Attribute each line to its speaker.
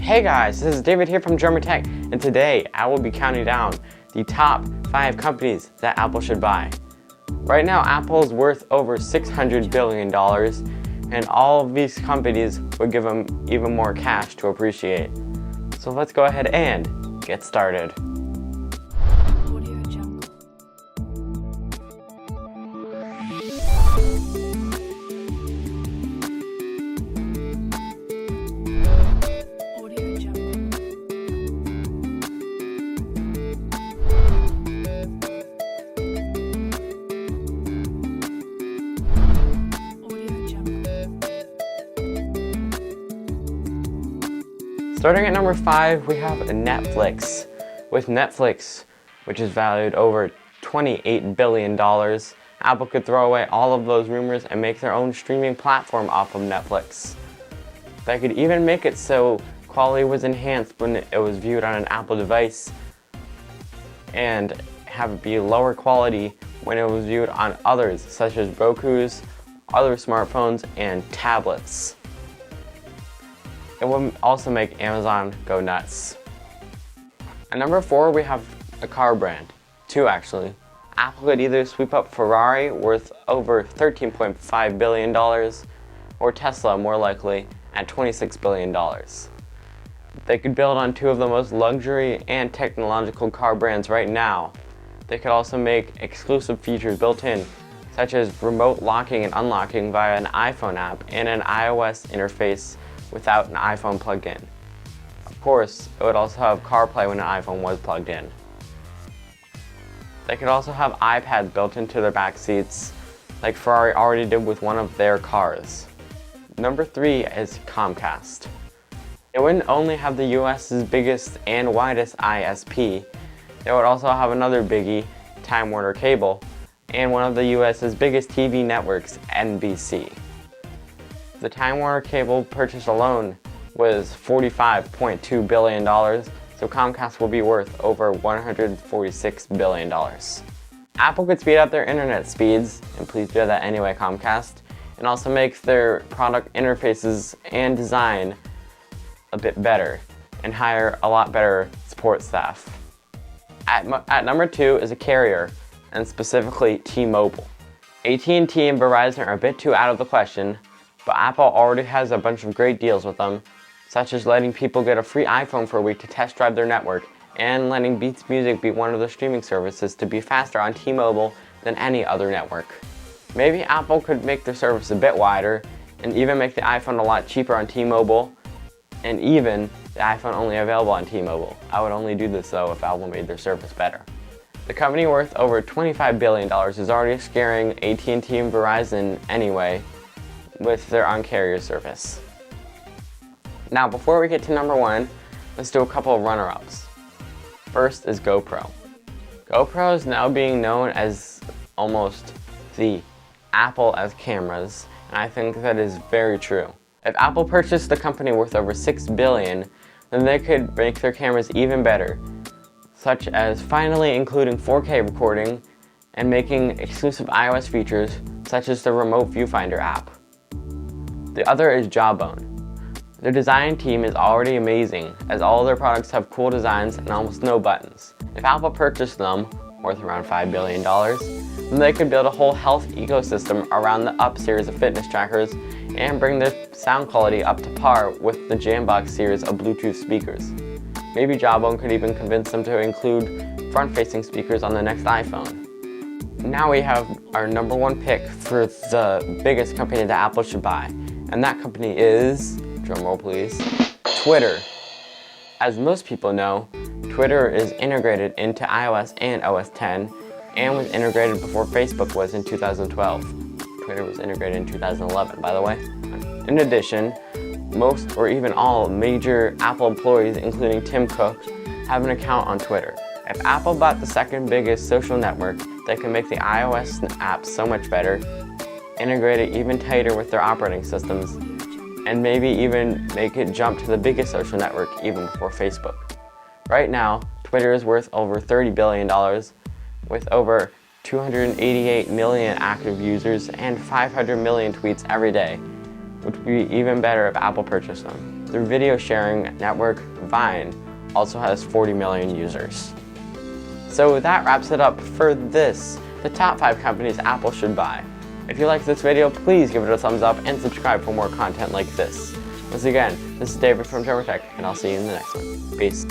Speaker 1: Hey guys, this is David here from German Tech, and today I will be counting down the top 5 companies that Apple should buy. Right now, Apple is worth over $600 billion, and all of these companies would give them even more cash to appreciate. So let's go ahead and get started. Starting at number 5, we have Netflix. With Netflix, which is valued over $28 billion, Apple could throw away all of those rumors and make their own streaming platform off of Netflix. They could even make it so quality was enhanced when it was viewed on an Apple device and have it be lower quality when it was viewed on others, such as Roku's, other smartphones, and tablets. It would also make Amazon go nuts. At number 4, we have a car brand. 2 actually. Apple could either sweep up Ferrari, worth over $13.5 billion, or Tesla, more likely, at $26 billion. They could build on 2 of the most luxury and technological car brands right now. They could also make exclusive features built in, such as remote locking and unlocking via an iPhone app and an iOS interface without an iPhone plugged in. Of course, it would also have CarPlay when an iPhone was plugged in. They could also have iPads built into their back seats, like Ferrari already did with one of their cars. Number 3 is Comcast. It wouldn't only have the US's biggest and widest ISP, they would also have another biggie, Time Warner Cable, and one of the US's biggest TV networks, NBC. The Time Warner Cable purchase alone was $45.2 billion, so Comcast will be worth over $146 billion. Apple could speed up their internet speeds, and please do that anyway, Comcast, and also make their product interfaces and design a bit better, and hire a lot better support staff. At number 2 is a carrier, and specifically T-Mobile. AT&T and Verizon are a bit too out of the question, but Apple already has a bunch of great deals with them, such as letting people get a free iPhone for a week to test drive their network, and letting Beats Music be one of the streaming services to be faster on T-Mobile than any other network. Maybe Apple could make their service a bit wider, and even make the iPhone a lot cheaper on T-Mobile, and even the iPhone only available on T-Mobile. I would only do this though if Apple made their service better. The company worth over $25 billion is already scaring AT&T and Verizon anyway, with their on-carrier service. Now, before we get to number 1, let's do a couple of runner-ups. First is GoPro. GoPro is now being known as almost the Apple of cameras, and I think that is very true. If Apple purchased the company worth over $6 billion, then they could make their cameras even better, such as finally including 4K recording and making exclusive iOS features such as the Remote Viewfinder app. The other is Jawbone. Their design team is already amazing, as all of their products have cool designs and almost no buttons. If Apple purchased them, worth around $5 billion, then they could build a whole health ecosystem around the Up series of fitness trackers and bring their sound quality up to par with the Jambox series of Bluetooth speakers. Maybe Jawbone could even convince them to include front-facing speakers on the next iPhone. Now we have our number 1 pick for the biggest company that Apple should buy. And that company is, drumroll please, Twitter. As most people know, Twitter is integrated into iOS and OS X, and was integrated before Facebook was in 2012. Twitter was integrated in 2011, by the way. In addition, most or even all major Apple employees, including Tim Cook, have an account on Twitter. If Apple bought the second biggest social network, they can make the iOS app so much better, integrate it even tighter with their operating systems, and maybe even make it jump to the biggest social network even before Facebook. Right now, Twitter is worth over $30 billion, with over 288 million active users and 500 million tweets every day, which would be even better if Apple purchased them. their video sharing network, Vine, also has 40 million users. So that wraps it up for the top 5 companies Apple should buy. If you liked this video, please give it a thumbs up and subscribe for more content like this. Once again, this is David from Tech, and I'll see you in the next one. Peace.